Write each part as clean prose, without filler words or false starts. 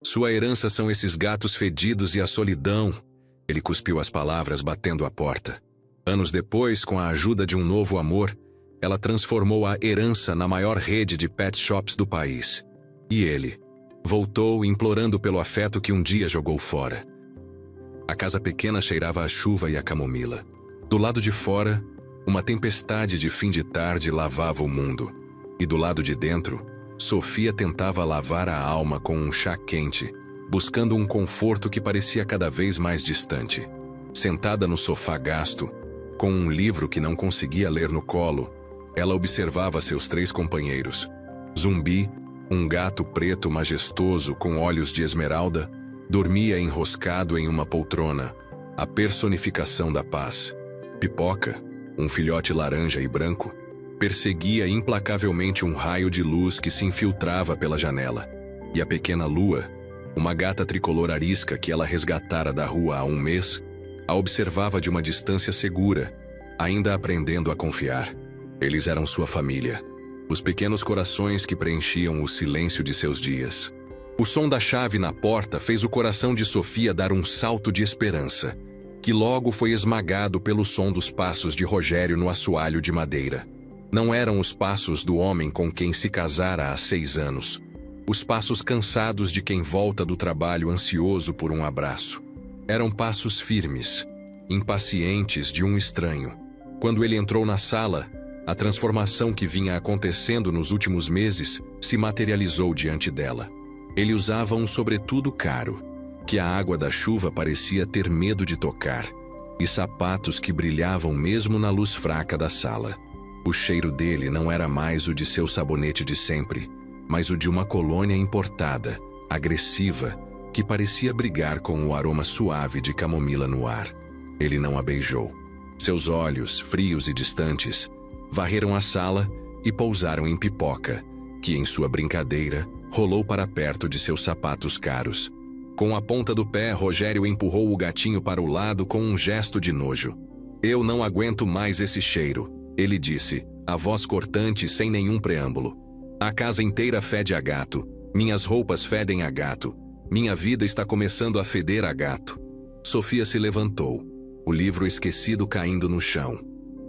Sua herança são esses gatos fedidos e a solidão. Ele cuspiu as palavras, batendo a porta. Anos depois, com a ajuda de um novo amor, ela transformou a herança na maior rede de pet shops do país. E ele voltou, implorando pelo afeto que um dia jogou fora. A casa pequena cheirava a chuva e a camomila. Do lado de fora, uma tempestade de fim de tarde lavava o mundo. E do lado de dentro, Sofia tentava lavar a alma com um chá quente, buscando um conforto que parecia cada vez mais distante. Sentada no sofá gasto, com um livro que não conseguia ler no colo, ela observava seus 3 companheiros. Zumbi, um gato preto majestoso com olhos de esmeralda, dormia enroscado em uma poltrona, a personificação da paz. Pipoca, um filhote laranja e branco, perseguia implacavelmente um raio de luz que se infiltrava pela janela. E a pequena Lua, uma gata tricolor arisca que ela resgatara da rua há um mês, a observava de uma distância segura, ainda aprendendo a confiar. Eles eram sua família, os pequenos corações que preenchiam o silêncio de seus dias. O som da chave na porta fez o coração de Sofia dar um salto de esperança, que logo foi esmagado pelo som dos passos de Rogério no assoalho de madeira. Não eram os passos do homem com quem se casara há 6 anos, os passos cansados de quem volta do trabalho ansioso por um abraço. Eram passos firmes, impacientes de um estranho. Quando ele entrou na sala, a transformação que vinha acontecendo nos últimos meses se materializou diante dela. Ele usava um sobretudo caro, que a água da chuva parecia ter medo de tocar, e sapatos que brilhavam mesmo na luz fraca da sala. O cheiro dele não era mais o de seu sabonete de sempre, mas o de uma colônia importada, agressiva, que parecia brigar com o aroma suave de camomila no ar. Ele não a beijou. Seus olhos, frios e distantes, varreram a sala e pousaram em Pipoca, que em sua brincadeira rolou para perto de seus sapatos caros. Com a ponta do pé, Rogério empurrou o gatinho para o lado com um gesto de nojo. "Eu não aguento mais esse cheiro", ele disse, a voz cortante sem nenhum preâmbulo. "A casa inteira fede a gato. Minhas roupas fedem a gato. Minha vida está começando a feder a gato." Sofia se levantou, o livro esquecido caindo no chão.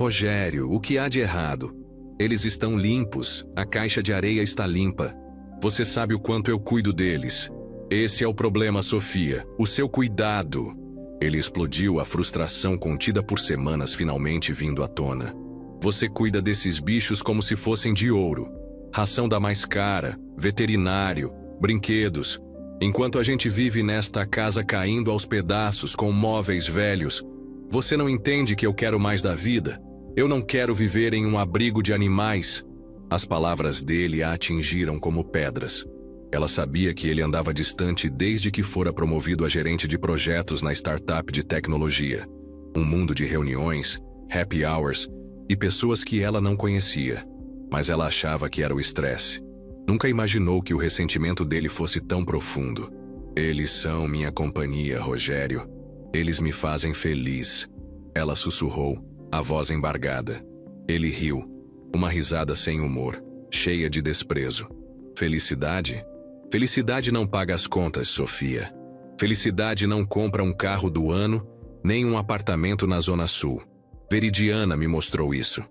"Rogério, o que há de errado? Eles estão limpos, a caixa de areia está limpa. Você sabe o quanto eu cuido deles. Esse é o problema, Sofia, o seu cuidado." Ele explodiu, a frustração contida por semanas finalmente vindo à tona. "Você cuida desses bichos como se fossem de ouro. Ração da mais cara, veterinário, brinquedos. Enquanto a gente vive nesta casa caindo aos pedaços com móveis velhos, você não entende que eu quero mais da vida? Eu não quero viver em um abrigo de animais." As palavras dele a atingiram como pedras. Ela sabia que ele andava distante desde que fora promovido a gerente de projetos na startup de tecnologia. Um mundo de reuniões, happy hours e pessoas que ela não conhecia. Mas ela achava que era o estresse. Nunca imaginou que o ressentimento dele fosse tão profundo. "Eles são minha companhia, Rogério. Eles me fazem feliz." Ela sussurrou, a voz embargada. Ele riu, uma risada sem humor, cheia de desprezo. "Felicidade? Felicidade não paga as contas, Sofia. Felicidade não compra um carro do ano, nem um apartamento na Zona Sul. Veridiana me mostrou isso."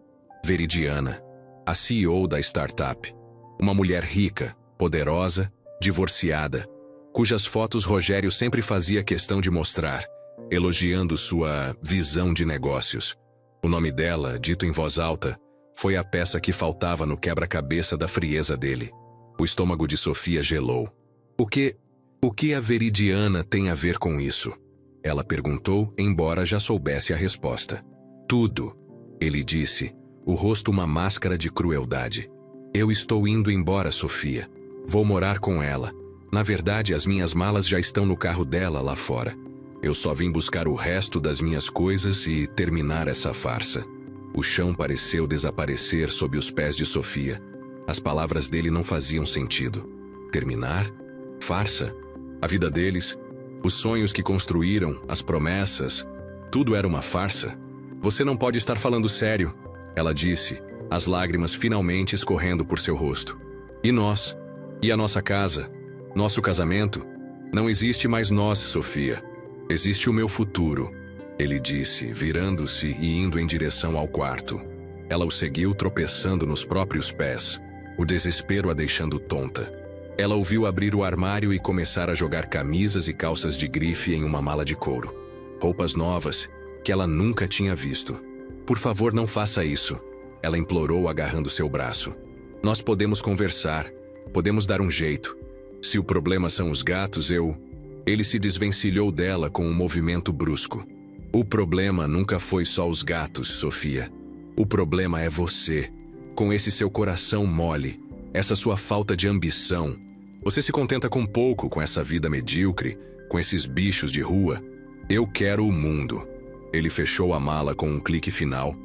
Veridiana, a CEO da startup. Uma mulher rica, poderosa, divorciada, cujas fotos Rogério sempre fazia questão de mostrar, elogiando sua visão de negócios. O nome dela, dito em voz alta, foi a peça que faltava no quebra-cabeça da frieza dele. O estômago de Sofia gelou. O que a Veridiana tem a ver com isso?" Ela perguntou, embora já soubesse a resposta. "Tudo", ele disse, o rosto uma máscara de crueldade. "Eu estou indo embora, Sofia. Vou morar com ela. Na verdade, as minhas malas já estão no carro dela lá fora. Eu só vim buscar o resto das minhas coisas e terminar essa farsa." O chão pareceu desaparecer sob os pés de Sofia. As palavras dele não faziam sentido. Terminar? Farsa? A vida deles? Os sonhos que construíram? As promessas? Tudo era uma farsa? "Você não pode estar falando sério", ela disse, as lágrimas finalmente escorrendo por seu rosto. "E nós? E a nossa casa? Nosso casamento? Não existe mais nós, Sofia. Existe o meu futuro, ele disse, virando-se e indo em direção ao quarto. Ela o seguiu tropeçando nos próprios pés, o desespero a deixando tonta. Ela o viu abrir o armário e começar a jogar camisas e calças de grife em uma mala de couro. Roupas novas, que ela nunca tinha visto. Por favor, não faça isso, ela implorou agarrando seu braço. Nós podemos conversar, podemos dar um jeito. Se o problema são os gatos, Ele se desvencilhou dela com um movimento brusco. O problema nunca foi só os gatos, Sofia. O problema é você, com esse seu coração mole, essa sua falta de ambição. Você se contenta com pouco, com essa vida medíocre, com esses bichos de rua. Eu quero o mundo. Ele fechou a mala com um clique final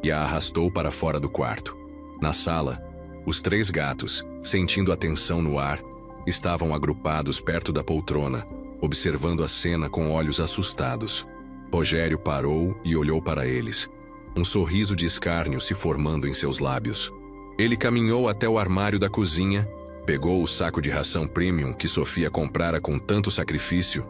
e a arrastou para fora do quarto. Na sala, os 3 gatos, sentindo a tensão no ar, estavam agrupados perto da poltrona, observando a cena com olhos assustados. Rogério parou e olhou para eles, um sorriso de escárnio se formando em seus lábios. Ele caminhou até o armário da cozinha, pegou o saco de ração premium que Sofia comprara com tanto sacrifício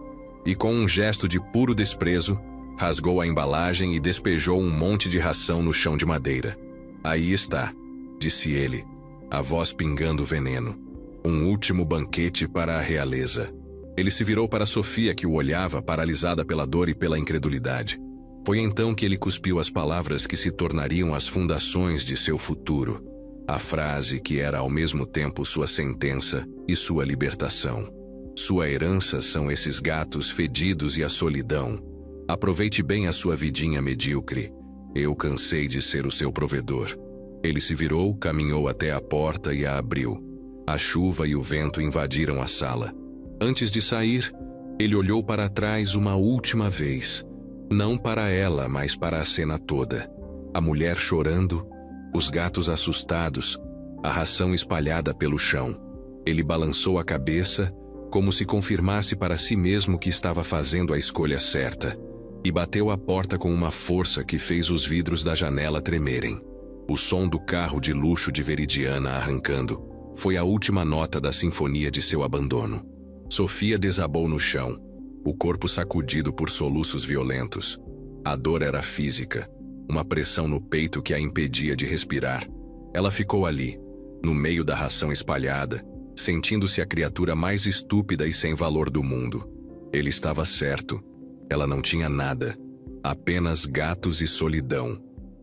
e, com um gesto de puro desprezo, rasgou a embalagem e despejou um monte de ração no chão de madeira. Aí está, disse ele, a voz pingando veneno. Um último banquete para a realeza. Ele se virou para Sofia, que o olhava, paralisada pela dor e pela incredulidade. Foi então que ele cuspiu as palavras que se tornariam as fundações de seu futuro. A frase que era ao mesmo tempo sua sentença e sua libertação. Sua herança são esses gatos fedidos e a solidão. Aproveite bem a sua vidinha medíocre. Eu cansei de ser o seu provedor. Ele se virou, caminhou até a porta e a abriu. A chuva e o vento invadiram a sala. Antes de sair, ele olhou para trás uma última vez. Não para ela, mas para a cena toda. A mulher chorando, os gatos assustados, a ração espalhada pelo chão. Ele balançou a cabeça, como se confirmasse para si mesmo que estava fazendo a escolha certa, e bateu a porta com uma força que fez os vidros da janela tremerem. O som do carro de luxo de Veridiana arrancando foi a última nota da sinfonia de seu abandono. Sofia desabou no chão, o corpo sacudido por soluços violentos. A dor era física, uma pressão no peito que a impedia de respirar. Ela ficou ali, no meio da ração espalhada, sentindo-se a criatura mais estúpida e sem valor do mundo. Ele estava certo. Ela não tinha nada, apenas gatos e solidão.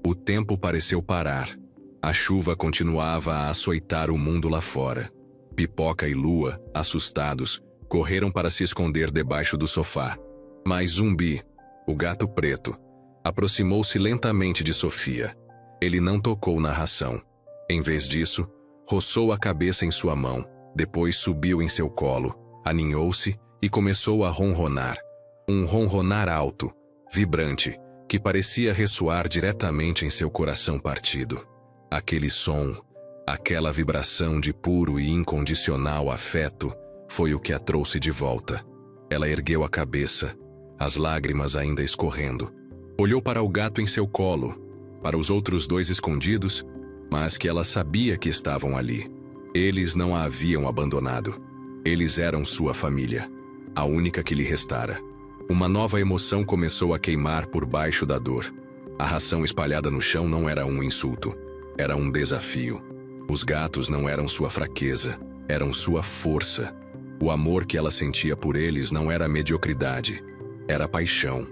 O tempo pareceu parar. A chuva continuava a açoitar o mundo lá fora. Pipoca e Lua, assustados, correram para se esconder debaixo do sofá. Mas Zumbi, o gato preto, aproximou-se lentamente de Sofia. Ele não tocou na ração. Em vez disso, roçou a cabeça em sua mão, depois subiu em seu colo, aninhou-se e começou a ronronar. Um ronronar alto, vibrante, que parecia ressoar diretamente em seu coração partido. Aquele som, aquela vibração de puro e incondicional afeto, foi o que a trouxe de volta. Ela ergueu a cabeça, as lágrimas ainda escorrendo. Olhou para o gato em seu colo, para os outros 2 escondidos, mas que ela sabia que estavam ali. Eles não a haviam abandonado. Eles eram sua família, a única que lhe restara. Uma nova emoção começou a queimar por baixo da dor. A ração espalhada no chão não era um insulto, era um desafio. Os gatos não eram sua fraqueza, eram sua força. O amor que ela sentia por eles não era mediocridade, era paixão.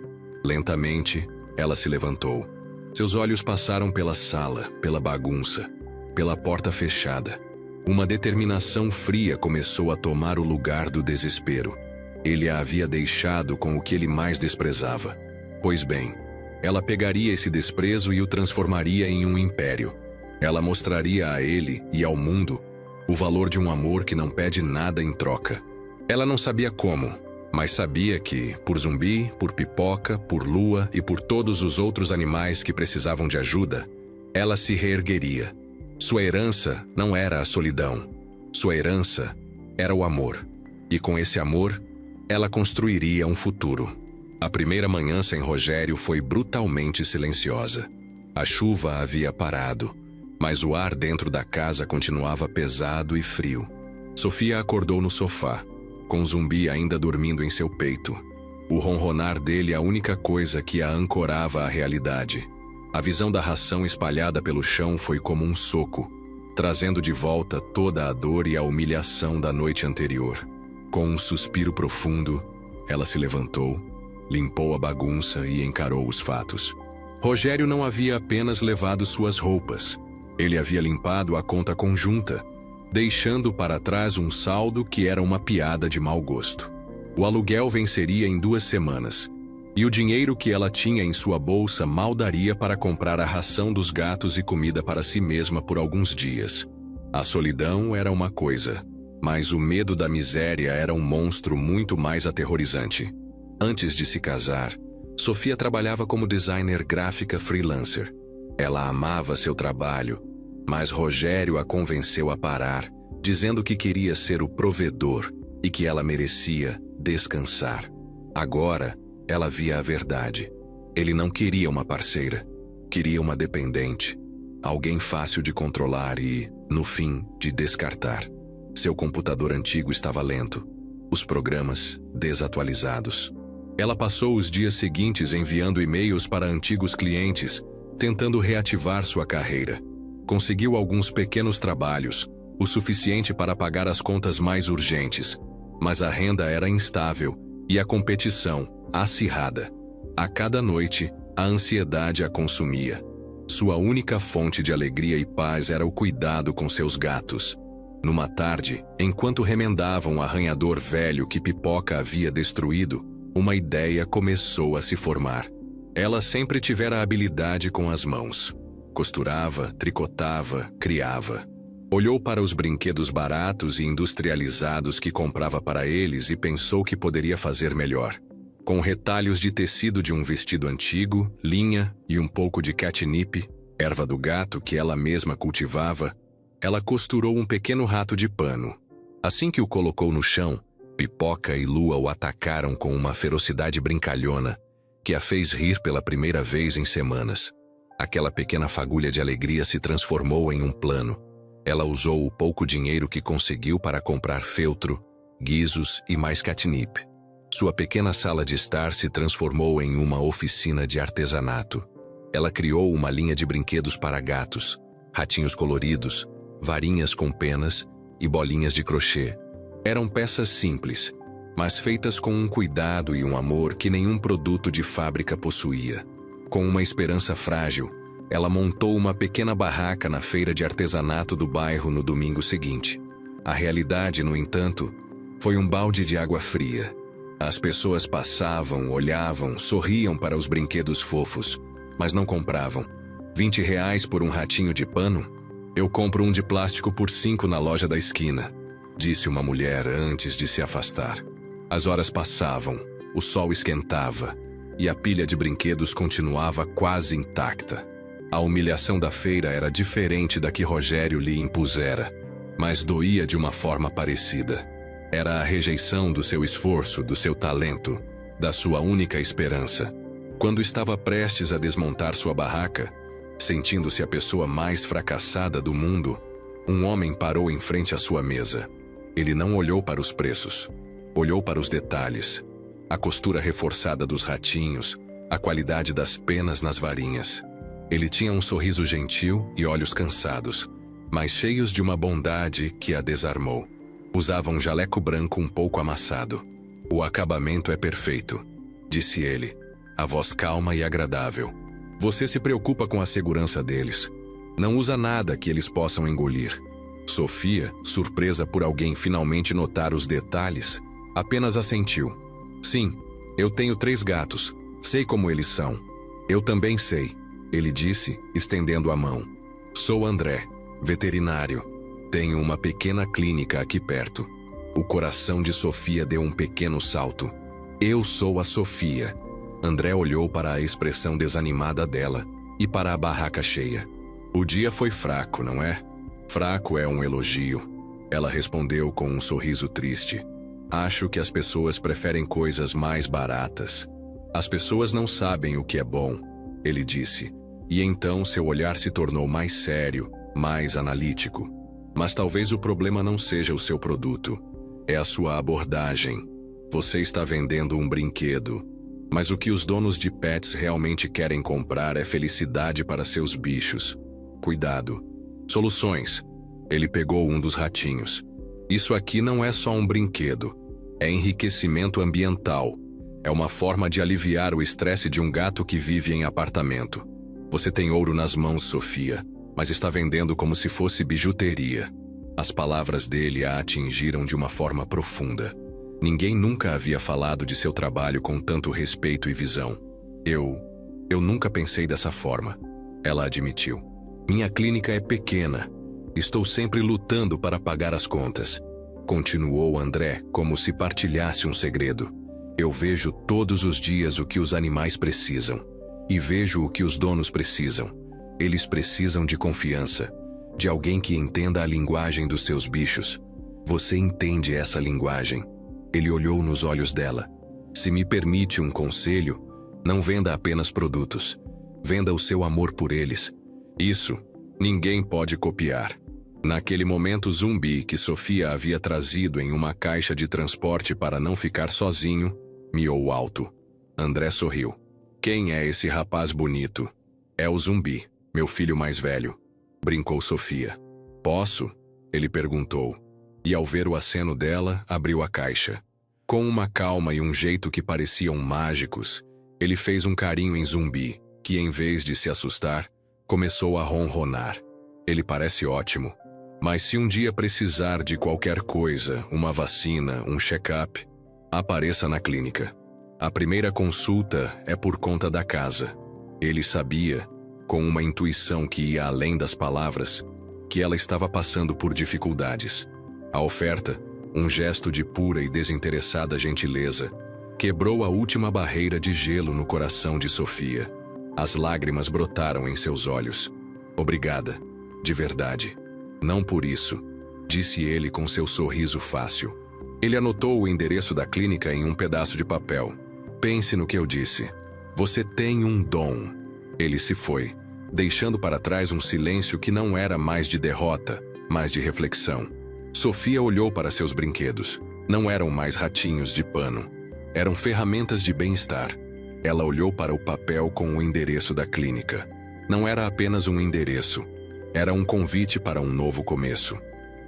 Lentamente, ela se levantou. Seus olhos passaram pela sala, pela bagunça, pela porta fechada. Uma determinação fria começou a tomar o lugar do desespero. Ele a havia deixado com o que ele mais desprezava. Pois bem, ela pegaria esse desprezo e o transformaria em um império. Ela mostraria a ele e ao mundo o valor de um amor que não pede nada em troca. Ela não sabia como, mas sabia que, por Zumbi, por Pipoca, por Lua e por todos os outros animais que precisavam de ajuda, ela se reergueria. Sua herança não era a solidão. Sua herança era o amor. E com esse amor, ela construiria um futuro. A primeira manhã sem Rogério foi brutalmente silenciosa. A chuva havia parado, mas o ar dentro da casa continuava pesado e frio. Sofia acordou no sofá, com Zumbi ainda dormindo em seu peito. O ronronar dele a única coisa que a ancorava à realidade. A visão da ração espalhada pelo chão foi como um soco, trazendo de volta toda a dor e a humilhação da noite anterior. Com um suspiro profundo, ela se levantou, limpou a bagunça e encarou os fatos. Rogério não havia apenas levado suas roupas. Ele havia limpado a conta conjunta, deixando para trás um saldo que era uma piada de mau gosto. O aluguel venceria em 2 semanas, e o dinheiro que ela tinha em sua bolsa mal daria para comprar a ração dos gatos e comida para si mesma por alguns dias. A solidão era uma coisa, mas o medo da miséria era um monstro muito mais aterrorizante. Antes de se casar, Sofia trabalhava como designer gráfica freelancer. Ela amava seu trabalho, mas Rogério a convenceu a parar, dizendo que queria ser o provedor e que ela merecia descansar. Agora, ela via a verdade. Ele não queria uma parceira, queria uma dependente, alguém fácil de controlar e, no fim, de descartar. Seu computador antigo estava lento, os programas desatualizados. Ela passou os dias seguintes enviando e-mails para antigos clientes, tentando reativar sua carreira. Conseguiu alguns pequenos trabalhos, o suficiente para pagar as contas mais urgentes, mas a renda era instável e a competição acirrada. A cada noite, a ansiedade a consumia. Sua única fonte de alegria e paz era o cuidado com seus gatos. Numa tarde, enquanto remendavam o arranhador velho que Pipoca havia destruído, uma ideia começou a se formar. Ela sempre tivera habilidade com as mãos. Costurava, tricotava, criava. Olhou para os brinquedos baratos e industrializados que comprava para eles e pensou que poderia fazer melhor. Com retalhos de tecido de um vestido antigo, linha e um pouco de catnip, erva do gato que ela mesma cultivava, ela costurou um pequeno rato de pano. Assim que o colocou no chão, Pipoca e Lua o atacaram com uma ferocidade brincalhona que a fez rir pela primeira vez em semanas. Aquela pequena fagulha de alegria se transformou em um plano. Ela usou o pouco dinheiro que conseguiu para comprar feltro, guizos e mais catnip. Sua pequena sala de estar se transformou em uma oficina de artesanato. Ela criou uma linha de brinquedos para gatos, ratinhos coloridos, varinhas com penas e bolinhas de crochê. Eram peças simples, mas feitas com um cuidado e um amor que nenhum produto de fábrica possuía. Com uma esperança frágil, ela montou uma pequena barraca na feira de artesanato do bairro no domingo seguinte. A realidade, no entanto, foi um balde de água fria. As pessoas passavam, olhavam, sorriam para os brinquedos fofos, mas não compravam. R$ 20 por um ratinho de pano? Eu compro um de plástico por 5 na loja da esquina, disse uma mulher antes de se afastar. As horas passavam, o sol esquentava, e a pilha de brinquedos continuava quase intacta. A humilhação da feira era diferente da que Rogério lhe impusera, mas doía de uma forma parecida. Era a rejeição do seu esforço, do seu talento, da sua única esperança. Quando estava prestes a desmontar sua barraca, sentindo-se a pessoa mais fracassada do mundo, um homem parou em frente à sua mesa. Ele não olhou para os preços, olhou para os detalhes, a costura reforçada dos ratinhos, a qualidade das penas nas varinhas. Ele tinha um sorriso gentil e olhos cansados, mas cheios de uma bondade que a desarmou. Usava um jaleco branco um pouco amassado. O acabamento é perfeito, disse ele, a voz calma e agradável. Você se preocupa com a segurança deles. Não usa nada que eles possam engolir. Sofia, surpresa por alguém finalmente notar os detalhes, apenas assentiu. Sim, eu tenho 3 gatos. Sei como eles são. Eu também sei, ele disse, estendendo a mão. Sou André, veterinário. Tenho uma pequena clínica aqui perto. O coração de Sofia deu um pequeno salto. Eu sou a Sofia. André olhou para a expressão desanimada dela e para a barraca cheia. O dia foi fraco, não é? Fraco é um elogio. Ela respondeu com um sorriso triste. Acho que as pessoas preferem coisas mais baratas. As pessoas não sabem o que é bom, ele disse. E então seu olhar se tornou mais sério, mais analítico. Mas talvez o problema não seja o seu produto. É a sua abordagem. Você está vendendo um brinquedo. Mas o que os donos de pets realmente querem comprar é felicidade para seus bichos. Cuidado. Soluções. Ele pegou um dos ratinhos. Isso aqui não é só um brinquedo. É enriquecimento ambiental. É uma forma de aliviar o estresse de um gato que vive em apartamento. Você tem ouro nas mãos, Sofia, mas está vendendo como se fosse bijuteria. As palavras dele a atingiram de uma forma profunda. Ninguém nunca havia falado de seu trabalho com tanto respeito e visão. Eu nunca pensei dessa forma, ela admitiu. Minha clínica é pequena. Estou sempre lutando para pagar as contas. Continuou André como se partilhasse um segredo. Eu vejo todos os dias o que os animais precisam. E vejo o que os donos precisam. Eles precisam de confiança. De alguém que entenda a linguagem dos seus bichos. Você entende essa linguagem? Ele olhou nos olhos dela. Se me permite um conselho, não venda apenas produtos. Venda o seu amor por eles. Isso, ninguém pode copiar. Naquele momento zumbi que Sofia havia trazido em uma caixa de transporte para não ficar sozinho, miou alto. André sorriu. Quem é esse rapaz bonito? É o zumbi, meu filho mais velho. Brincou Sofia. Posso? Ele perguntou. E ao ver o aceno dela, abriu a caixa. Com uma calma e um jeito que pareciam mágicos, ele fez um carinho em Zumbi, que em vez de se assustar, começou a ronronar. Ele parece ótimo. Mas se um dia precisar de qualquer coisa, uma vacina, um check-up, apareça na clínica. A primeira consulta é por conta da casa. Ele sabia, com uma intuição que ia além das palavras, que ela estava passando por dificuldades. A oferta, um gesto de pura e desinteressada gentileza, quebrou a última barreira de gelo no coração de Sofia. As lágrimas brotaram em seus olhos. Obrigada, de verdade. Não por isso, disse ele com seu sorriso fácil. Ele anotou o endereço da clínica em um pedaço de papel. Pense no que eu disse. Você tem um dom. Ele se foi, deixando para trás um silêncio que não era mais de derrota, mas de reflexão. Sofia olhou para seus brinquedos. Não eram mais ratinhos de pano. Eram ferramentas de bem-estar. Ela olhou para o papel com o endereço da clínica. Não era apenas um endereço. Era um convite para um novo começo.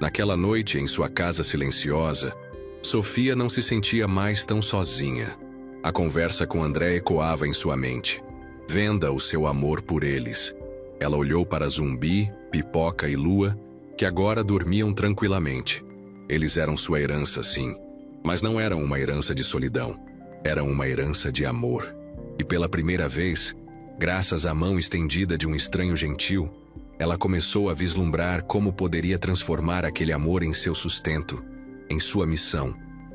Naquela noite, em sua casa silenciosa, Sofia não se sentia mais tão sozinha. A conversa com André ecoava em sua mente. Venda o seu amor por eles. Ela olhou para Zumbi, Pipoca e Lua, que agora dormiam tranquilamente. Eles eram sua herança, sim, mas não eram uma herança de solidão. Era uma herança de amor. E pela primeira vez, graças à mão estendida de um estranho gentil, ela começou a vislumbrar como poderia transformar aquele amor em seu sustento, em sua missão,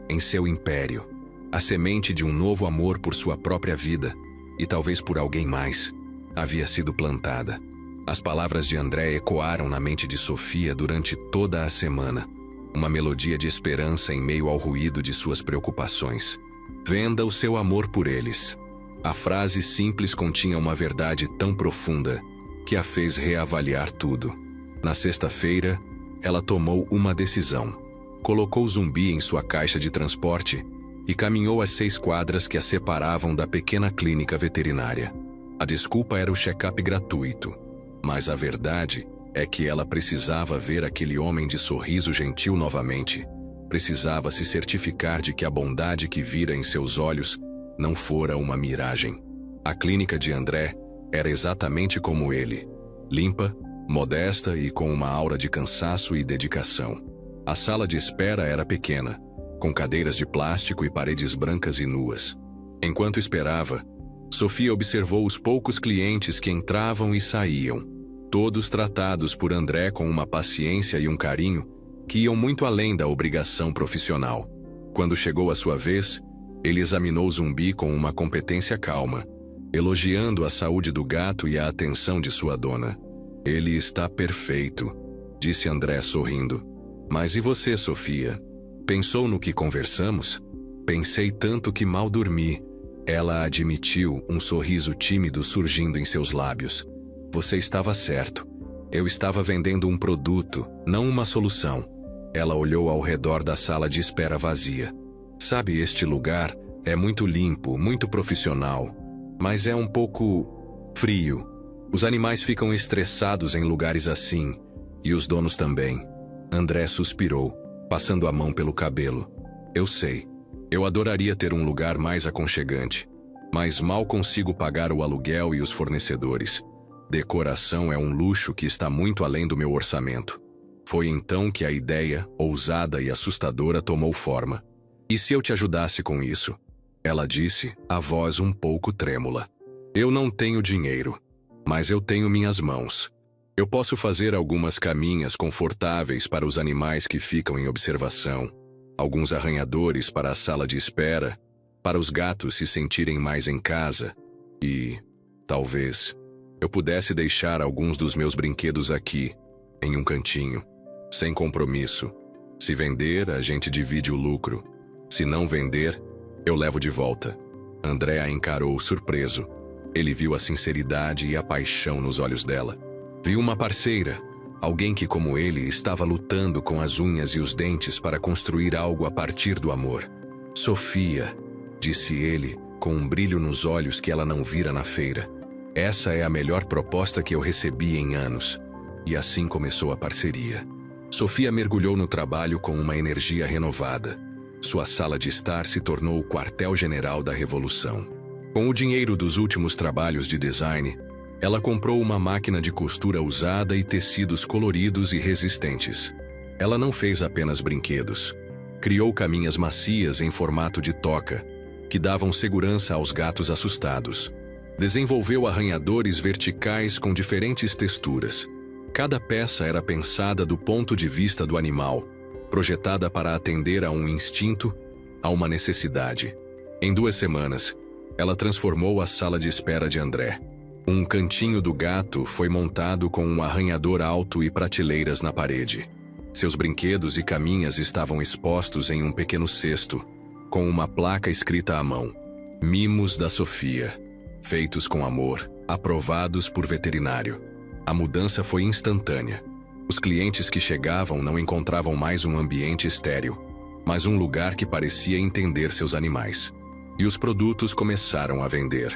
em seu império. A semente de um novo amor por sua própria vida, e talvez por alguém mais, havia sido plantada. As palavras de André ecoaram na mente de Sofia durante toda a semana. Uma melodia de esperança em meio ao ruído de suas preocupações. Venda o seu amor por eles. A frase simples continha uma verdade tão profunda que a fez reavaliar tudo. Na sexta-feira, ela tomou uma decisão. Colocou Zumbi em sua caixa de transporte e caminhou as 6 quadras que a separavam da pequena clínica veterinária. A desculpa era o check-up gratuito, mas a verdade é que ela precisava ver aquele homem de sorriso gentil novamente. Precisava se certificar de que a bondade que vira em seus olhos não fora uma miragem. A clínica de André era exatamente como ele, limpa, modesta e com uma aura de cansaço e dedicação. A sala de espera era pequena, com cadeiras de plástico e paredes brancas e nuas. Enquanto esperava, Sofia observou os poucos clientes que entravam e saíam, todos tratados por André com uma paciência e um carinho que iam muito além da obrigação profissional. Quando chegou a sua vez, ele examinou Zumbi com uma competência calma, elogiando a saúde do gato e a atenção de sua dona. Ele está perfeito, disse André sorrindo. Mas e você, Sofia? Pensou no que conversamos? Pensei tanto que mal dormi. Ela admitiu, um sorriso tímido surgindo em seus lábios. Você estava certo. Eu estava vendendo um produto, não uma solução. Ela olhou ao redor da sala de espera vazia. Sabe, este lugar é muito limpo, muito profissional, mas é um pouco frio. Os animais ficam estressados em lugares assim, e os donos também. André suspirou, passando a mão pelo cabelo. Eu sei. Eu adoraria ter um lugar mais aconchegante, mas mal consigo pagar o aluguel e os fornecedores. Decoração é um luxo que está muito além do meu orçamento. Foi então que a ideia, ousada e assustadora, tomou forma. E se eu te ajudasse com isso? Ela disse, a voz um pouco trêmula. Eu não tenho dinheiro, mas eu tenho minhas mãos. Eu posso fazer algumas caminhas confortáveis para os animais que ficam em observação, alguns arranhadores para a sala de espera, para os gatos se sentirem mais em casa, e, talvez, eu pudesse deixar alguns dos meus brinquedos aqui, em um cantinho, sem compromisso. Se vender, a gente divide o lucro. Se não vender, eu levo de volta. André a encarou surpreso. Ele viu a sinceridade e a paixão nos olhos dela. Viu uma parceira, alguém que, como ele, estava lutando com as unhas e os dentes para construir algo a partir do amor. Sofia, disse ele, com um brilho nos olhos que ela não vira na feira. Essa é a melhor proposta que eu recebi em anos. E assim começou a parceria. Sofia mergulhou no trabalho com uma energia renovada. Sua sala de estar se tornou o quartel-general da revolução. Com o dinheiro dos últimos trabalhos de design, ela comprou uma máquina de costura usada e tecidos coloridos e resistentes. Ela não fez apenas brinquedos. Criou caminhas macias em formato de toca, que davam segurança aos gatos assustados. Desenvolveu arranhadores verticais com diferentes texturas. Cada peça era pensada do ponto de vista do animal, projetada para atender a um instinto, a uma necessidade. Em 2 semanas, ela transformou a sala de espera de André. Um cantinho do gato foi montado com um arranhador alto e prateleiras na parede. Seus brinquedos e caminhas estavam expostos em um pequeno cesto, com uma placa escrita à mão: Mimos da Sofia, feitos com amor, aprovados por veterinário. A mudança foi instantânea. Os clientes que chegavam não encontravam mais um ambiente estéril, mas um lugar que parecia entender seus animais. E os produtos começaram a vender.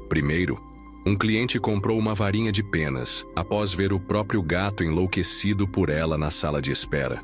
Primeiro, um cliente comprou uma varinha de penas, após ver o próprio gato enlouquecido por ela na sala de espera.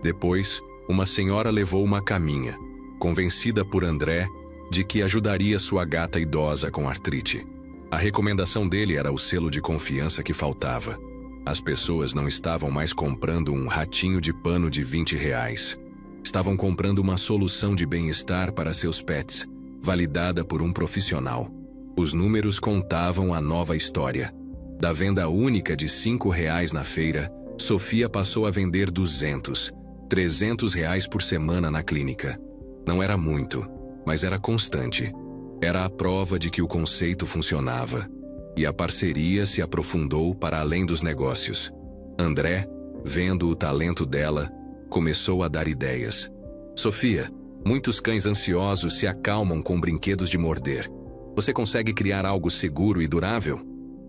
Depois, uma senhora levou uma caminha, convencida por André de que ajudaria sua gata idosa com artrite. A recomendação dele era o selo de confiança que faltava. As pessoas não estavam mais comprando um ratinho de pano de R$20. Estavam comprando uma solução de bem-estar para seus pets, validada por um profissional. Os números contavam a nova história. Da venda única de R$5 na feira, Sofia passou a vender R$200, R$300 por semana na clínica. Não era muito, mas era constante. Era a prova de que o conceito funcionava. E a parceria se aprofundou para além dos negócios. André, vendo o talento dela, começou a dar ideias. Sofia, muitos cães ansiosos se acalmam com brinquedos de morder. Você consegue criar algo seguro e durável?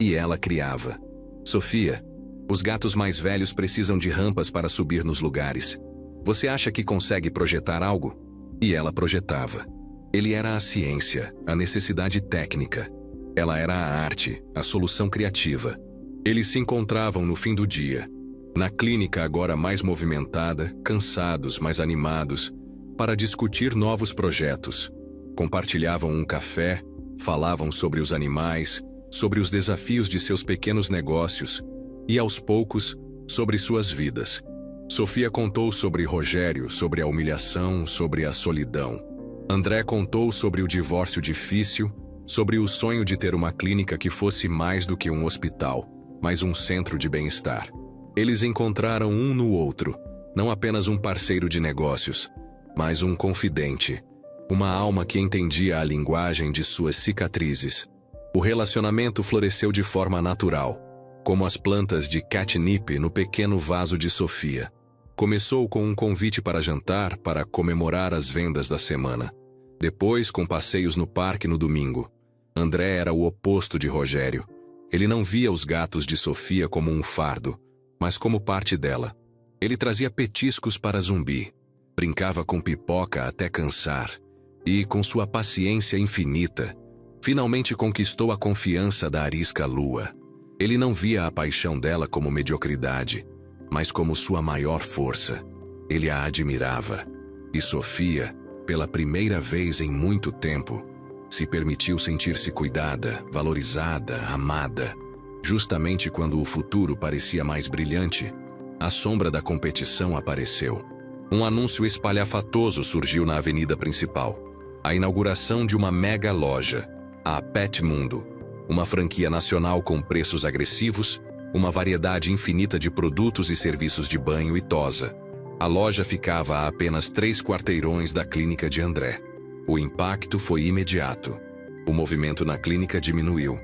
E ela criava. Sofia, os gatos mais velhos precisam de rampas para subir nos lugares. Você acha que consegue projetar algo? E ela projetava. Ele era a ciência, a necessidade técnica. Ela era a arte, a solução criativa. Eles se encontravam no fim do dia, na clínica agora mais movimentada, cansados, mas animados, para discutir novos projetos. Compartilhavam um café, falavam sobre os animais, sobre os desafios de seus pequenos negócios e, aos poucos, sobre suas vidas. Sofia contou sobre Rogério, sobre a humilhação, sobre a solidão. André contou sobre o divórcio difícil, sobre o sonho de ter uma clínica que fosse mais do que um hospital, mas um centro de bem-estar. Eles encontraram um no outro, não apenas um parceiro de negócios, mas um confidente, uma alma que entendia a linguagem de suas cicatrizes. O relacionamento floresceu de forma natural, como as plantas de catnip no pequeno vaso de Sofia. Começou com um convite para jantar para comemorar as vendas da semana. Depois, com passeios no parque no domingo. André era o oposto de Rogério. Ele não via os gatos de Sofia como um fardo, mas como parte dela. Ele trazia petiscos para Zumbi, brincava com Pipoca até cansar e, com sua paciência infinita, finalmente conquistou a confiança da arisca Lua. Ele não via a paixão dela como mediocridade, mas como sua maior força. Ele a admirava. E Sofia, pela primeira vez em muito tempo, se permitiu sentir-se cuidada, valorizada, amada. Justamente quando o futuro parecia mais brilhante, a sombra da competição apareceu. Um anúncio espalhafatoso surgiu na avenida principal. A inauguração de uma mega loja, a Pet Mundo, uma franquia nacional com preços agressivos, uma variedade infinita de produtos e serviços de banho e tosa. A loja ficava a apenas 3 quarteirões da clínica de André. O impacto foi imediato. O movimento na clínica diminuiu.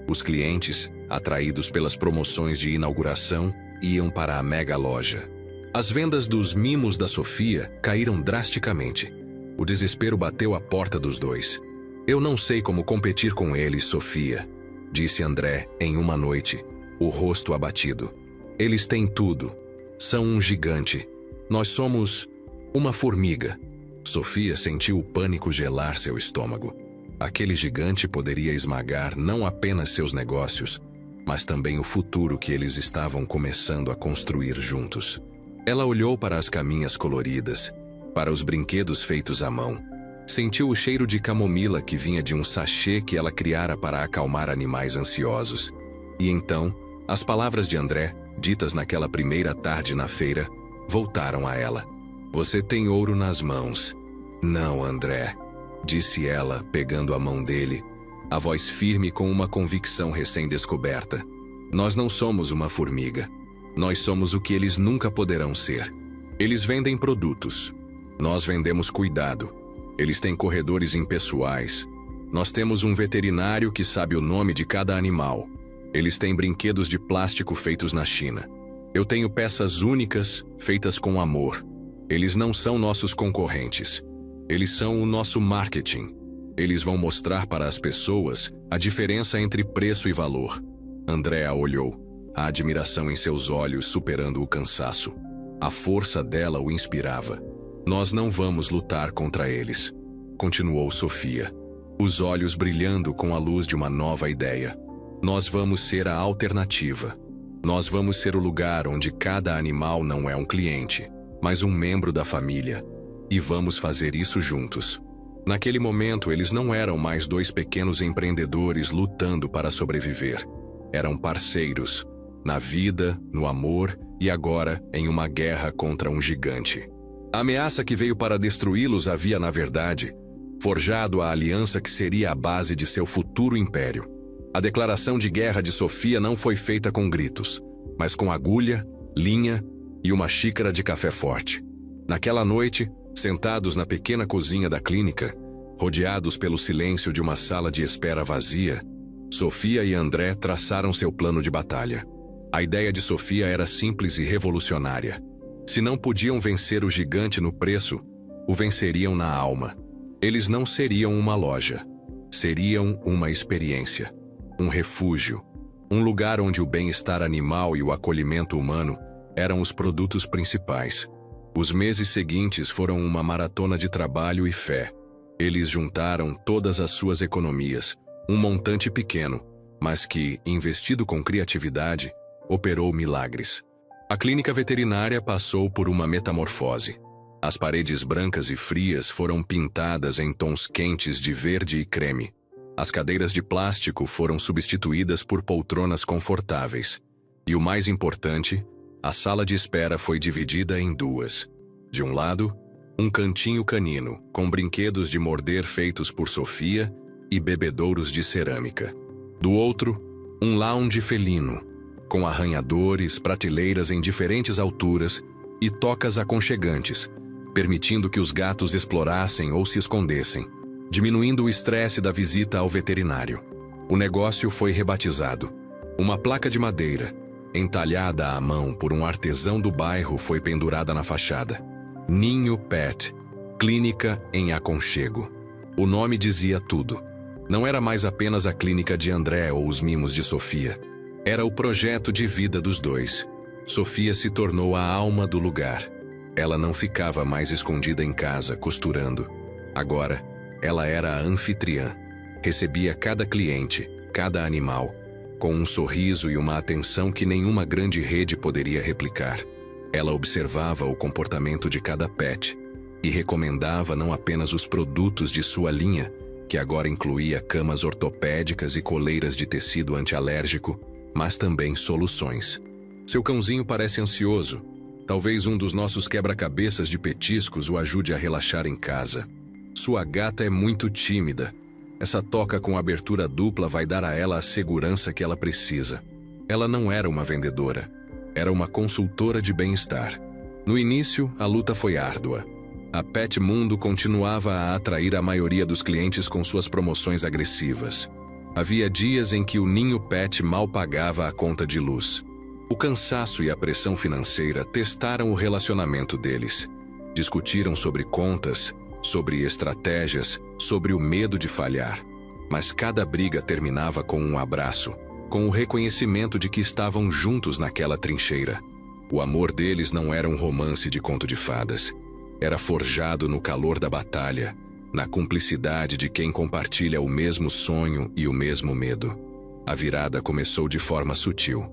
Os clientes, atraídos pelas promoções de inauguração, iam para a mega loja. As vendas dos mimos da Sofia caíram drasticamente. O desespero bateu à porta dos dois. Eu não sei como competir com eles, Sofia, disse André em uma noite, o rosto abatido. Eles têm tudo. São um gigante. Nós somos uma formiga. Sofia sentiu o pânico gelar seu estômago. Aquele gigante poderia esmagar não apenas seus negócios, mas também o futuro que eles estavam começando a construir juntos. Ela olhou para as caminhas coloridas, para os brinquedos feitos à mão. Sentiu o cheiro de camomila que vinha de um sachê que ela criara para acalmar animais ansiosos. E então, as palavras de André, ditas naquela primeira tarde na feira, voltaram a ela. Você tem ouro nas mãos. Não, André, disse ela, pegando a mão dele, a voz firme com uma convicção recém-descoberta. Nós não somos uma formiga. Nós somos o que eles nunca poderão ser. Eles vendem produtos. Nós vendemos cuidado. Eles têm corredores impessoais. Nós temos um veterinário que sabe o nome de cada animal. Eles têm brinquedos de plástico feitos na China. Eu tenho peças únicas, feitas com amor. Eles não são nossos concorrentes. Eles são o nosso marketing. Eles vão mostrar para as pessoas a diferença entre preço e valor. Andrea olhou, a admiração em seus olhos superando o cansaço. A força dela o inspirava. Nós não vamos lutar contra eles, continuou Sofia, os olhos brilhando com a luz de uma nova ideia. Nós vamos ser a alternativa. Nós vamos ser o lugar onde cada animal não é um cliente, mas um membro da família. E vamos fazer isso juntos. Naquele momento, eles não eram mais 2 pequenos empreendedores lutando para sobreviver. Eram parceiros, na vida, no amor e agora em uma guerra contra um gigante. A ameaça que veio para destruí-los havia, na verdade, forjado a aliança que seria a base de seu futuro império. A declaração de guerra de Sofia não foi feita com gritos, mas com agulha, linha e uma xícara de café forte. Naquela noite, sentados na pequena cozinha da clínica, rodeados pelo silêncio de uma sala de espera vazia, Sofia e André traçaram seu plano de batalha. A ideia de Sofia era simples e revolucionária. Se não podiam vencer o gigante no preço, o venceriam na alma. Eles não seriam uma loja. Seriam uma experiência. Um refúgio. Um lugar onde o bem-estar animal e o acolhimento humano eram os produtos principais. Os meses seguintes foram uma maratona de trabalho e fé. Eles juntaram todas as suas economias, um montante pequeno, mas que, investido com criatividade, operou milagres. A clínica veterinária passou por uma metamorfose. As paredes brancas e frias foram pintadas em tons quentes de verde e creme. As cadeiras de plástico foram substituídas por poltronas confortáveis. E o mais importante, a sala de espera foi dividida em 2. De um lado, um cantinho canino, com brinquedos de morder feitos por Sofia e bebedouros de cerâmica. Do outro, um lounge felino, com arranhadores, prateleiras em diferentes alturas e tocas aconchegantes, permitindo que os gatos explorassem ou se escondessem, diminuindo o estresse da visita ao veterinário. O negócio foi rebatizado. Uma placa de madeira, entalhada à mão por um artesão do bairro, foi pendurada na fachada. Ninho Pet, clínica em aconchego. O nome dizia tudo. Não era mais apenas a clínica de André ou os mimos de Sofia. Era o projeto de vida dos dois. Sofia se tornou a alma do lugar. Ela não ficava mais escondida em casa, costurando. Agora, ela era a anfitriã. Recebia cada cliente, cada animal, com um sorriso e uma atenção que nenhuma grande rede poderia replicar. Ela observava o comportamento de cada pet e recomendava não apenas os produtos de sua linha, que agora incluía camas ortopédicas e coleiras de tecido antialérgico, mas também soluções. Seu cãozinho parece ansioso. Talvez um dos nossos quebra-cabeças de petiscos o ajude a relaxar em casa. Sua gata é muito tímida. Essa toca com abertura dupla vai dar a ela a segurança que ela precisa. Ela não era uma vendedora. Era uma consultora de bem-estar. No início, a luta foi árdua. A Pet Mundo continuava a atrair a maioria dos clientes com suas promoções agressivas. Havia dias em que o Ninho Pet mal pagava a conta de luz. O cansaço e a pressão financeira testaram o relacionamento deles. Discutiram sobre contas, sobre estratégias, sobre o medo de falhar. Mas cada briga terminava com um abraço, com o reconhecimento de que estavam juntos naquela trincheira. O amor deles não era um romance de conto de fadas. Era forjado no calor da batalha, na cumplicidade de quem compartilha o mesmo sonho e o mesmo medo. A virada começou de forma sutil.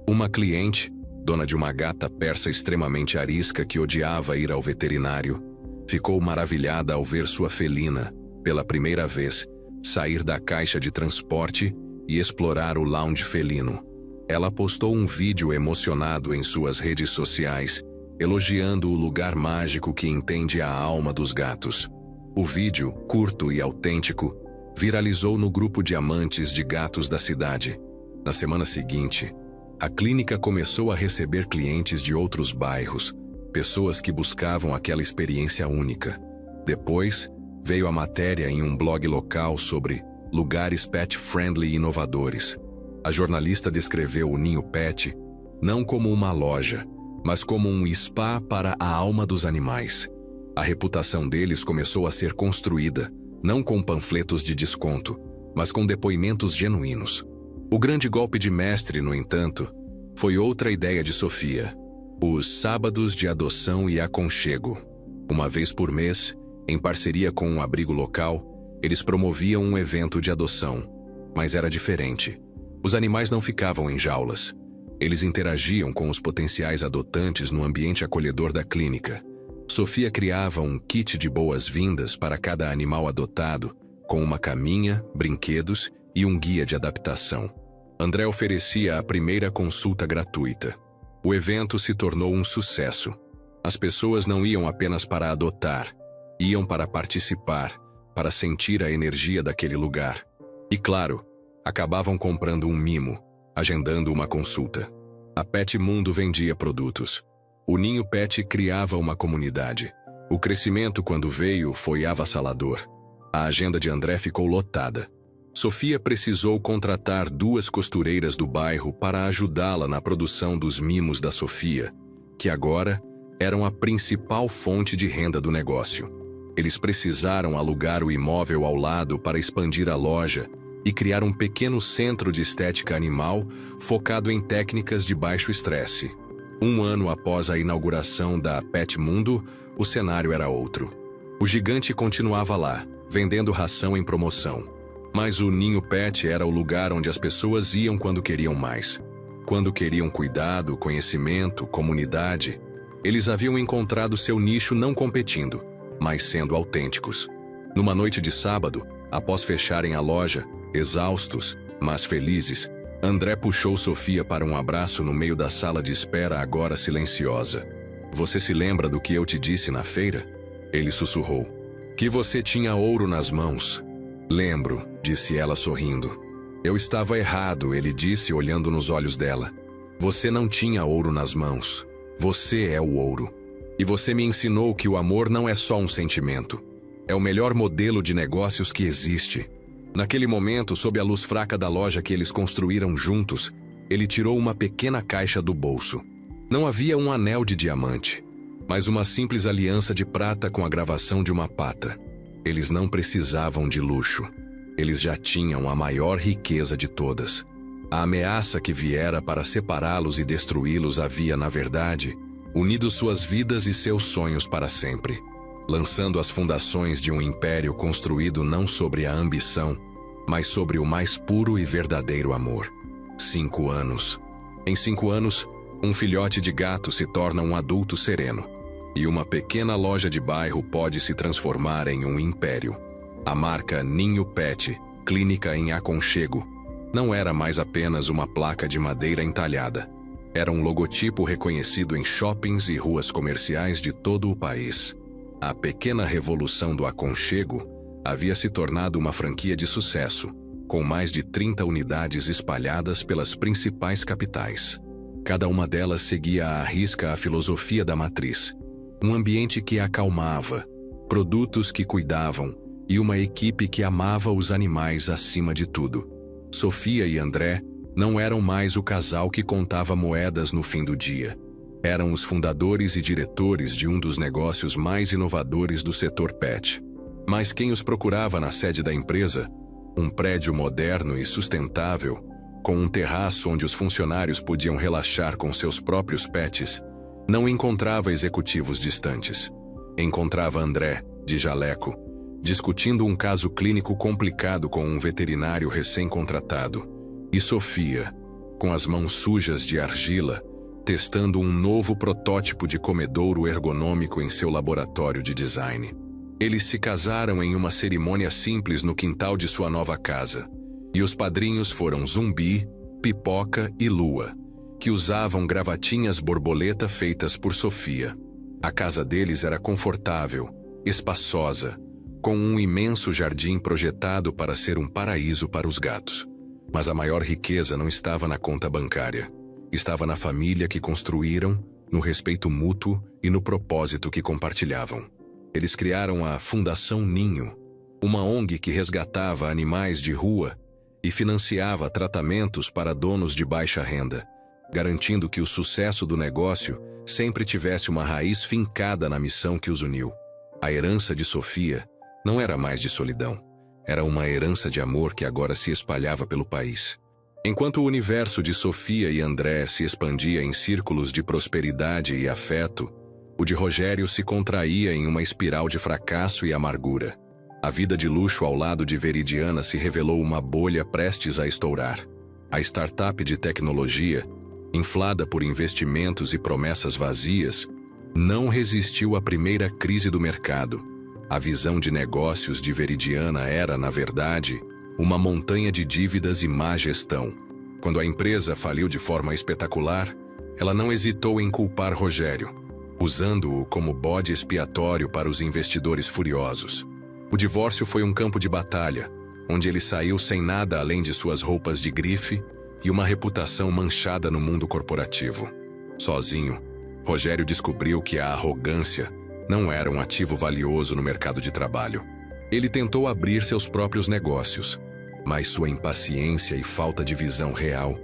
Uma cliente, dona de uma gata persa extremamente arisca que odiava ir ao veterinário, ficou maravilhada ao ver sua felina, pela primeira vez, sair da caixa de transporte e explorar o lounge felino. Ela postou um vídeo emocionado em suas redes sociais, elogiando o lugar mágico que entende a alma dos gatos. O vídeo, curto e autêntico, viralizou no grupo de amantes de gatos da cidade. Na semana seguinte, a clínica começou a receber clientes de outros bairros, pessoas que buscavam aquela experiência única. Depois, veio a matéria em um blog local sobre lugares pet-friendly e inovadores. A jornalista descreveu o Ninho Pet não como uma loja, mas como um spa para a alma dos animais. A reputação deles começou a ser construída, não com panfletos de desconto, mas com depoimentos genuínos. O grande golpe de mestre, no entanto, foi outra ideia de Sofia: os sábados de adoção e aconchego. Uma vez por mês, em parceria com um abrigo local, eles promoviam um evento de adoção. Mas era diferente. Os animais não ficavam em jaulas. Eles interagiam com os potenciais adotantes no ambiente acolhedor da clínica. Sofia criava um kit de boas-vindas para cada animal adotado, com uma caminha, brinquedos e um guia de adaptação. André oferecia a primeira consulta gratuita. O evento se tornou um sucesso. As pessoas não iam apenas para adotar, iam para participar, para sentir a energia daquele lugar. E claro, acabavam comprando um mimo, agendando uma consulta. A Pet Mundo vendia produtos. O Ninho Pet criava uma comunidade. O crescimento, quando veio, foi avassalador. A agenda de André ficou lotada. Sofia precisou contratar 2 costureiras do bairro para ajudá-la na produção dos mimos da Sofia, que agora eram a principal fonte de renda do negócio. Eles precisaram alugar o imóvel ao lado para expandir a loja e criar um pequeno centro de estética animal focado em técnicas de baixo estresse. 1 ano após a inauguração da Pet Mundo, o cenário era outro. O gigante continuava lá, vendendo ração em promoção. Mas o Ninho Pet era o lugar onde as pessoas iam quando queriam mais. Quando queriam cuidado, conhecimento, comunidade, eles haviam encontrado seu nicho não competindo, mas sendo autênticos. Numa noite de sábado, após fecharem a loja, exaustos, mas felizes, André puxou Sofia para um abraço no meio da sala de espera, agora silenciosa. "Você se lembra do que eu te disse na feira?" Ele sussurrou. "Que você tinha ouro nas mãos." "Lembro", disse ela sorrindo. "Eu estava errado", ele disse olhando nos olhos dela. "Você não tinha ouro nas mãos. Você é o ouro. E você me ensinou que o amor não é só um sentimento. É o melhor modelo de negócios que existe." Naquele momento, sob a luz fraca da loja que eles construíram juntos, ele tirou uma pequena caixa do bolso. Não havia um anel de diamante, mas uma simples aliança de prata com a gravação de uma pata. Eles não precisavam de luxo. Eles já tinham a maior riqueza de todas. A ameaça que viera para separá-los e destruí-los havia, na verdade, unido suas vidas e seus sonhos para sempre, lançando as fundações de um império construído não sobre a ambição, mas sobre o mais puro e verdadeiro amor. 5 anos. Em 5 anos, um filhote de gato se torna um adulto sereno, e uma pequena loja de bairro pode se transformar em um império. A marca Ninho Pet, clínica em aconchego, não era mais apenas uma placa de madeira entalhada. Era um logotipo reconhecido em shoppings e ruas comerciais de todo o país. A pequena revolução do aconchego havia se tornado uma franquia de sucesso, com mais de 30 unidades espalhadas pelas principais capitais. Cada uma delas seguia à risca a filosofia da matriz. Um ambiente que acalmava, produtos que cuidavam e uma equipe que amava os animais acima de tudo. Sofia e André não eram mais o casal que contava moedas no fim do dia. Eram os fundadores e diretores de um dos negócios mais inovadores do setor pet. Mas quem os procurava na sede da empresa, um prédio moderno e sustentável, com um terraço onde os funcionários podiam relaxar com seus próprios pets, não encontrava executivos distantes. Encontrava André, de jaleco, discutindo um caso clínico complicado com um veterinário recém-contratado, e Sofia, com as mãos sujas de argila, testando um novo protótipo de comedouro ergonômico em seu laboratório de design. Eles se casaram em uma cerimônia simples no quintal de sua nova casa, e os padrinhos foram Zumbi, Pipoca e Lua, que usavam gravatinhas borboleta feitas por Sofia. A casa deles era confortável, espaçosa, com um imenso jardim projetado para ser um paraíso para os gatos. Mas a maior riqueza não estava na conta bancária. Estava na família que construíram, no respeito mútuo e no propósito que compartilhavam. Eles criaram a Fundação Ninho, uma ONG que resgatava animais de rua e financiava tratamentos para donos de baixa renda, garantindo que o sucesso do negócio sempre tivesse uma raiz fincada na missão que os uniu. A herança de Sofia não era mais de solidão. Era uma herança de amor que agora se espalhava pelo país. Enquanto o universo de Sofia e André se expandia em círculos de prosperidade e afeto, o de Rogério se contraía em uma espiral de fracasso e amargura. A vida de luxo ao lado de Veridiana se revelou uma bolha prestes a estourar. A startup de tecnologia, inflada por investimentos e promessas vazias, não resistiu à primeira crise do mercado. A visão de negócios de Veridiana era, na verdade, uma montanha de dívidas e má gestão. Quando a empresa faliu de forma espetacular, ela não hesitou em culpar Rogério, usando-o como bode expiatório para os investidores furiosos. O divórcio foi um campo de batalha, onde ele saiu sem nada além de suas roupas de grife e uma reputação manchada no mundo corporativo. Sozinho, Rogério descobriu que a arrogância não era um ativo valioso no mercado de trabalho. Ele tentou abrir seus próprios negócios, mas sua impaciência e falta de visão real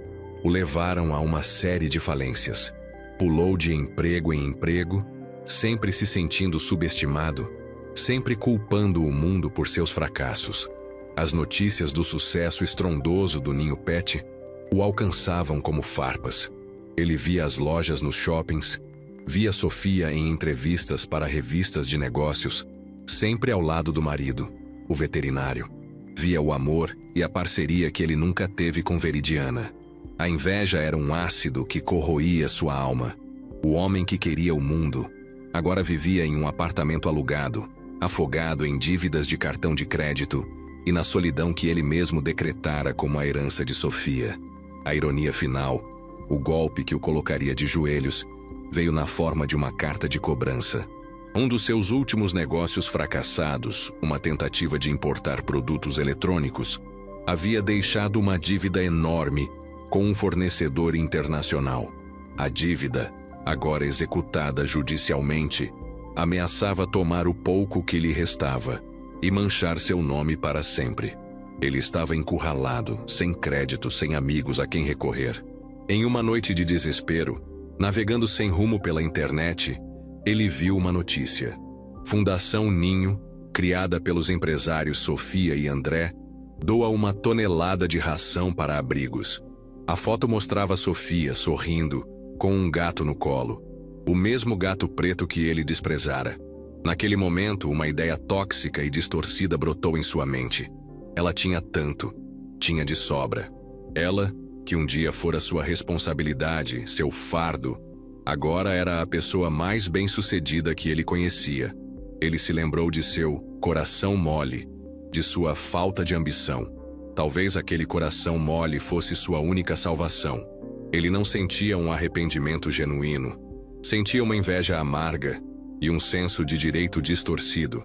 o levaram a uma série de falências. Pulou de emprego em emprego, sempre se sentindo subestimado, sempre culpando o mundo por seus fracassos. As notícias do sucesso estrondoso do Ninho Pet o alcançavam como farpas. Ele via as lojas nos shoppings, via Sofia em entrevistas para revistas de negócios, sempre ao lado do marido, o veterinário. Via o amor e a parceria que ele nunca teve com Veridiana. A inveja era um ácido que corroía sua alma. O homem que queria o mundo agora vivia em um apartamento alugado, afogado em dívidas de cartão de crédito e na solidão que ele mesmo decretara como a herança de Sofia. A ironia final, o golpe que o colocaria de joelhos, veio na forma de uma carta de cobrança. Um dos seus últimos negócios fracassados, uma tentativa de importar produtos eletrônicos, havia deixado uma dívida enorme com um fornecedor internacional. A dívida, agora executada judicialmente, ameaçava tomar o pouco que lhe restava e manchar seu nome para sempre. Ele estava encurralado, sem crédito, sem amigos a quem recorrer. Em uma noite de desespero, navegando sem rumo pela internet, ele viu uma notícia. Fundação Ninho, criada pelos empresários Sofia e André, doa 1 tonelada de ração para abrigos. A foto mostrava Sofia sorrindo, com um gato no colo. O mesmo gato preto que ele desprezara. Naquele momento, uma ideia tóxica e distorcida brotou em sua mente. Ela tinha tanto, tinha de sobra. Ela, que um dia fora sua responsabilidade, seu fardo, agora era a pessoa mais bem-sucedida que ele conhecia. Ele se lembrou de seu coração mole, de sua falta de ambição. Talvez aquele coração mole fosse sua única salvação. Ele não sentia um arrependimento genuíno. Sentia uma inveja amarga e um senso de direito distorcido.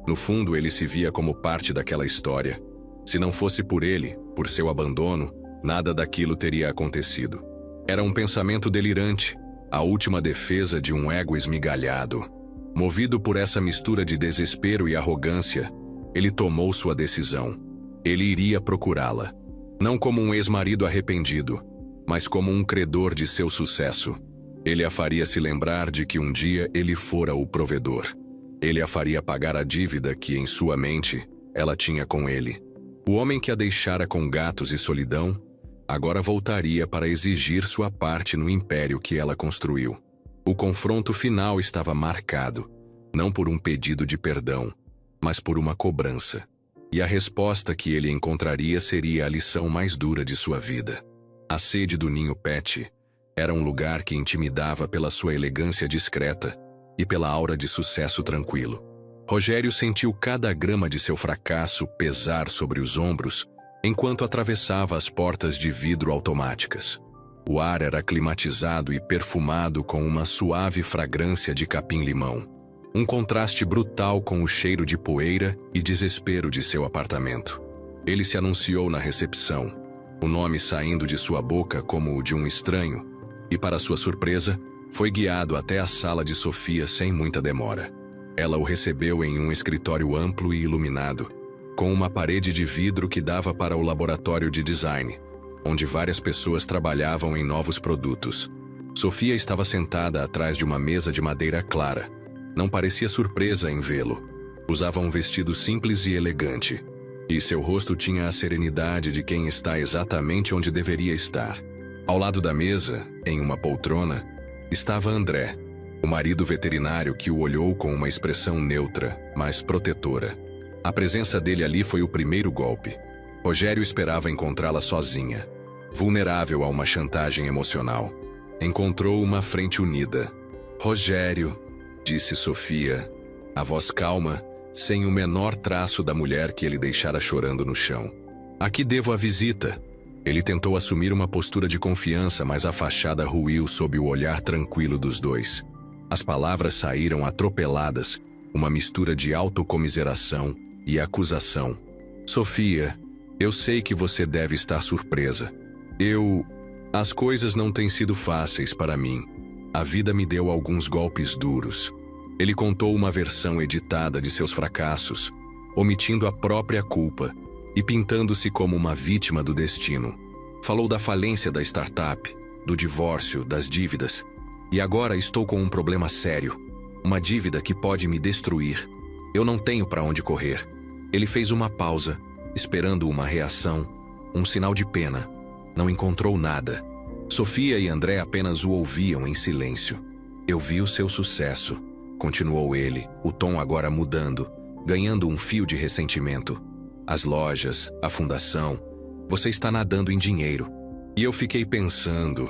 No fundo, ele se via como parte daquela história. Se não fosse por ele, por seu abandono, nada daquilo teria acontecido. Era um pensamento delirante, a última defesa de um ego esmigalhado. Movido por essa mistura de desespero e arrogância, ele tomou sua decisão. Ele iria procurá-la. Não como um ex-marido arrependido, mas como um credor de seu sucesso. Ele a faria se lembrar de que um dia ele fora o provedor. Ele a faria pagar a dívida que, em sua mente, ela tinha com ele. O homem que a deixara com gatos e solidão, agora voltaria para exigir sua parte no império que ela construiu. O confronto final estava marcado, não por um pedido de perdão, mas por uma cobrança. E a resposta que ele encontraria seria a lição mais dura de sua vida. A sede do ninho Pet era um lugar que intimidava pela sua elegância discreta e pela aura de sucesso tranquilo. Rogério sentiu cada grama de seu fracasso pesar sobre os ombros enquanto atravessava as portas de vidro automáticas. O ar era climatizado e perfumado com uma suave fragrância de capim-limão. Um contraste brutal com o cheiro de poeira e desespero de seu apartamento. Ele se anunciou na recepção, o nome saindo de sua boca como o de um estranho, e, para sua surpresa, foi guiado até a sala de Sofia sem muita demora. Ela o recebeu em um escritório amplo e iluminado, com uma parede de vidro que dava para o laboratório de design, onde várias pessoas trabalhavam em novos produtos. Sofia estava sentada atrás de uma mesa de madeira clara. Não parecia surpresa em vê-lo. Usava um vestido simples e elegante, e seu rosto tinha a serenidade de quem está exatamente onde deveria estar. Ao lado da mesa, em uma poltrona, estava André, o marido veterinário que o olhou com uma expressão neutra, mas protetora. A presença dele ali foi o primeiro golpe. Rogério esperava encontrá-la sozinha, vulnerável a uma chantagem emocional. Encontrou uma frente unida. "Rogério", disse Sofia, a voz calma, sem o menor traço da mulher que ele deixara chorando no chão. "A que devo a visita?" Ele tentou assumir uma postura de confiança, mas a fachada ruiu sob o olhar tranquilo dos dois. As palavras saíram atropeladas, uma mistura de autocomiseração e acusação. "Sofia, eu sei que você deve estar surpresa. As coisas não têm sido fáceis para mim. A vida me deu alguns golpes duros." Ele contou uma versão editada de seus fracassos, omitindo a própria culpa e pintando-se como uma vítima do destino. Falou da falência da startup, do divórcio, das dívidas. "E agora estou com um problema sério. Uma dívida que pode me destruir. Eu não tenho para onde correr." Ele fez uma pausa, esperando uma reação, um sinal de pena. Não encontrou nada. Sofia e André apenas o ouviam em silêncio. "Eu vi o seu sucesso", continuou ele, o tom agora mudando, ganhando um fio de ressentimento. "As lojas, a fundação, você está nadando em dinheiro. E eu fiquei pensando,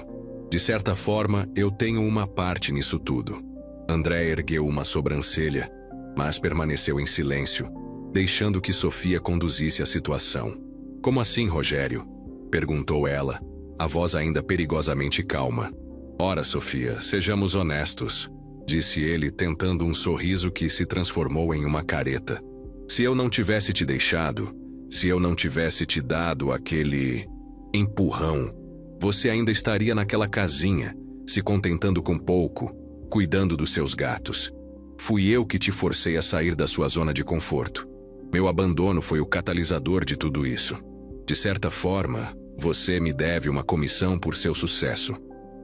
de certa forma, eu tenho uma parte nisso tudo." André ergueu uma sobrancelha, mas permaneceu em silêncio, deixando que Sofia conduzisse a situação. "Como assim, Rogério?" perguntou ela, a voz ainda perigosamente calma. "Ora, Sofia, sejamos honestos", disse ele, tentando um sorriso que se transformou em uma careta. "Se eu não tivesse te deixado, se eu não tivesse te dado aquele empurrão, você ainda estaria naquela casinha, se contentando com pouco, cuidando dos seus gatos. Fui eu que te forcei a sair da sua zona de conforto. Meu abandono foi o catalisador de tudo isso. De certa forma, você me deve uma comissão por seu sucesso."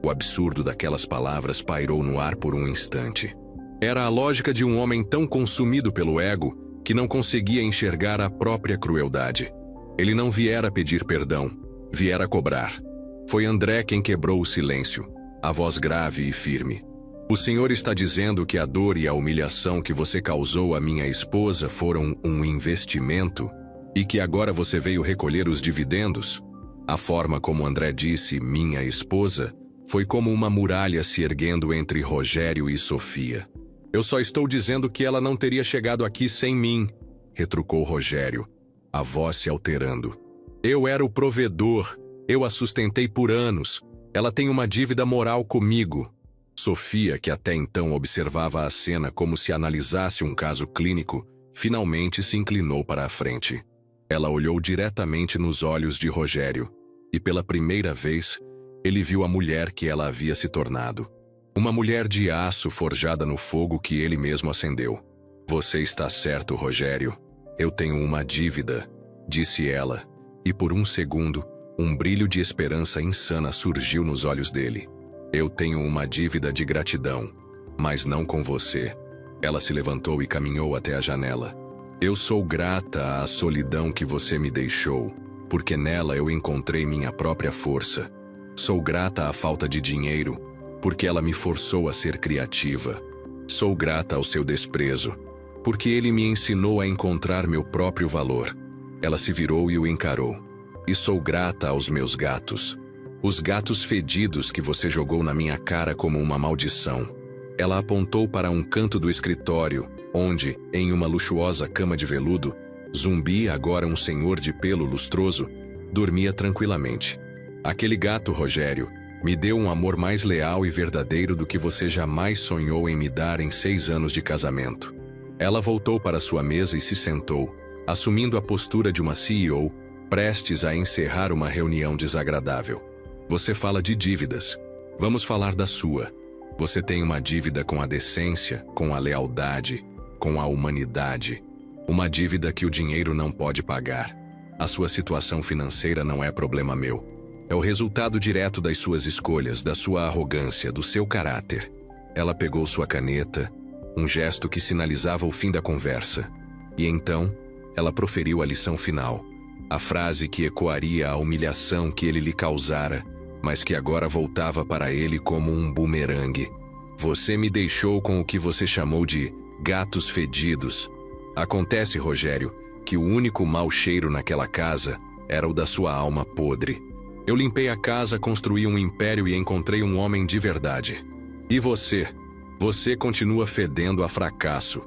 O absurdo daquelas palavras pairou no ar por um instante. Era a lógica de um homem tão consumido pelo ego que não conseguia enxergar a própria crueldade. Ele não viera pedir perdão, viera cobrar. Foi André quem quebrou o silêncio, a voz grave e firme. O senhor está dizendo que a dor e a humilhação que você causou à minha esposa foram um investimento e que agora você veio recolher os dividendos? A forma como André disse minha esposa foi como uma muralha se erguendo entre Rogério e Sofia. Eu só estou dizendo que ela não teria chegado aqui sem mim, retrucou Rogério, a voz se alterando. Eu era o provedor, eu a sustentei por anos, ela tem uma dívida moral comigo. Sofia, que até então observava a cena como se analisasse um caso clínico, finalmente se inclinou para a frente. Ela olhou diretamente nos olhos de Rogério, e pela primeira vez, ele viu a mulher que ela havia se tornado. Uma mulher de aço forjada no fogo que ele mesmo acendeu. Você está certo, Rogério. Eu tenho uma dívida, disse ela, e por um segundo, um brilho de esperança insana surgiu nos olhos dele. Eu tenho uma dívida de gratidão, mas não com você. Ela se levantou e caminhou até a janela. Eu sou grata à solidão que você me deixou, porque nela eu encontrei minha própria força. Sou grata à falta de dinheiro, porque ela me forçou a ser criativa. Sou grata ao seu desprezo, porque ele me ensinou a encontrar meu próprio valor. Ela se virou e o encarou. E sou grata aos meus gatos. Os gatos fedidos que você jogou na minha cara como uma maldição. Ela apontou para um canto do escritório, onde, em uma luxuosa cama de veludo, Zumbi, agora um senhor de pelo lustroso, dormia tranquilamente. Aquele gato, Rogério, me deu um amor mais leal e verdadeiro do que você jamais sonhou em me dar em 6 anos de casamento. Ela voltou para sua mesa e se sentou, assumindo a postura de uma CEO, prestes a encerrar uma reunião desagradável. Você fala de dívidas. Vamos falar da sua. Você tem uma dívida com a decência, com a lealdade, com a humanidade. Uma dívida que o dinheiro não pode pagar. A sua situação financeira não é problema meu. É o resultado direto das suas escolhas, da sua arrogância, do seu caráter. Ela pegou sua caneta, um gesto que sinalizava o fim da conversa. E então, ela proferiu a lição final. A frase que ecoaria a humilhação que ele lhe causara, mas que agora voltava para ele como um bumerangue. Você me deixou com o que você chamou de gatos fedidos. Acontece, Rogério, que o único mau cheiro naquela casa era o da sua alma podre. Eu limpei a casa, construí um império e encontrei um homem de verdade. E você? Você continua fedendo a fracasso.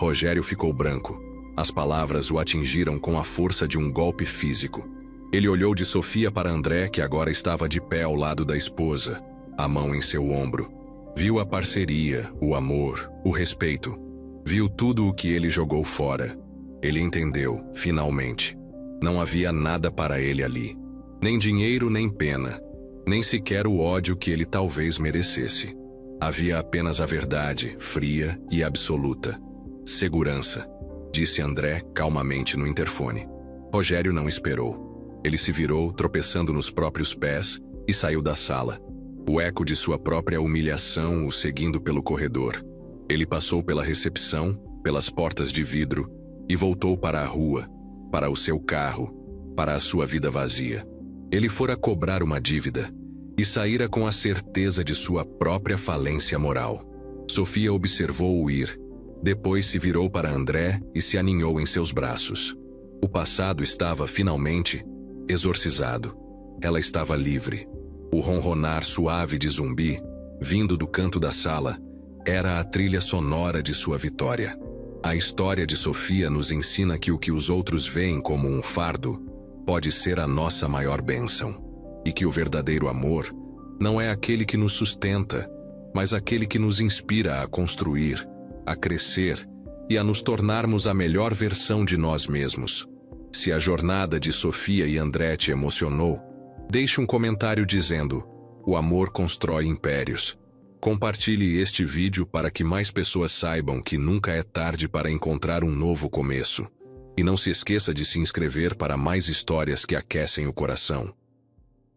Rogério ficou branco. As palavras o atingiram com a força de um golpe físico. Ele olhou de Sofia para André, que agora estava de pé ao lado da esposa, a mão em seu ombro. Viu a parceria, o amor, o respeito. Viu tudo o que ele jogou fora. Ele entendeu, finalmente. Não havia nada para ele ali. Nem dinheiro, nem pena. Nem sequer o ódio que ele talvez merecesse. Havia apenas a verdade, fria e absoluta. Segurança, disse André calmamente no interfone. Rogério não esperou. Ele se virou, tropeçando nos próprios pés, e saiu da sala. O eco de sua própria humilhação o seguindo pelo corredor. Ele passou pela recepção, pelas portas de vidro, e voltou para a rua, para o seu carro, para a sua vida vazia. Ele fora cobrar uma dívida, e saíra com a certeza de sua própria falência moral. Sofia observou-o ir. Depois se virou para André e se aninhou em seus braços. O passado estava, finalmente, exorcizado. Ela estava livre. O ronronar suave de Zumbi, vindo do canto da sala, era a trilha sonora de sua vitória. A história de Sofia nos ensina que o que os outros veem como um fardo pode ser a nossa maior bênção. E que o verdadeiro amor não é aquele que nos sustenta, mas aquele que nos inspira a construir, a crescer e a nos tornarmos a melhor versão de nós mesmos. Se a jornada de Sofia e André te emocionou, deixe um comentário dizendo: o amor constrói impérios. Compartilhe este vídeo para que mais pessoas saibam que nunca é tarde para encontrar um novo começo. E não se esqueça de se inscrever para mais histórias que aquecem o coração.